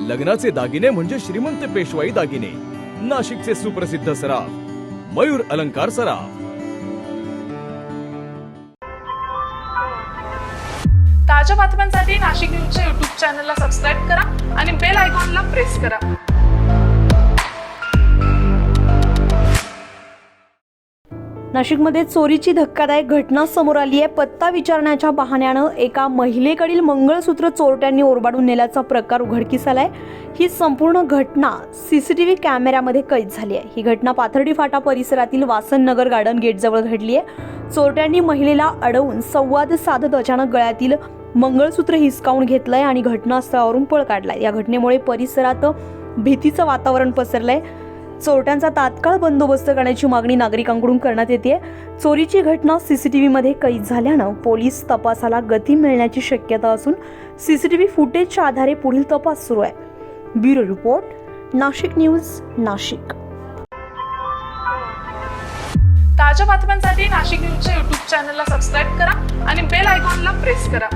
लग्नाचे दागिने म्हणजे श्रीमंत पेशवाई दागिने, नाशिकचे सुप्रसिद्ध सराफ मयूर अलंकार सराफ। ताज्या बातम्यांसाठी नाशिक न्यूजच्या YouTube चॅनलला सबस्क्राईब करा आणि बेल आयकॉनला प्रेस करा। नाशिकमध्ये चोरीची धक्कादायक घटना समोर आली आहे। पत्ता विचारण्याच्या बहाण्यानं एका महिलेकडील मंगळसूत्र चोरट्यांनी ओरबाडून नेल्याचा प्रकार उघडकीस आलाय। ही संपूर्ण घटना सीसीटीव्ही कॅमेऱ्यामध्ये कैद झाली आहे। ही घटना पाथर्डी फाटा परिसरातील वासननगर गार्डन गेट जवळ घडली आहे। चोरट्यांनी महिलेला अडवून संवाद साधत अचानक गळ्यातील मंगळसूत्र हिसकावून घेतलंय आणि घटनास्थळावरून पळ काढलाय। या घटनेमुळे परिसरात भीतीचं वातावरण पसरलंय। चोरट्यांचा तात्काळ बंदोबस्त करण्याची मागणी नागरिकांकडून करण्यात येते। चोरीची घटना सीसीटीव्हीमध्ये कैद झाल्यानं पोलीस तपासाला गती मिळण्याची शक्यता असून सीसीटीव्ही फुटेजच्या आधारे पुढील तपास सुरू आहे। Bureau report, Nashik news, Nashik. ताज्या बातम्यांसाठी नाशिक न्यूजच्या YouTube चॅनलला सबस्क्राईब करा आणि बेल आयकॉनला प्रेस करा।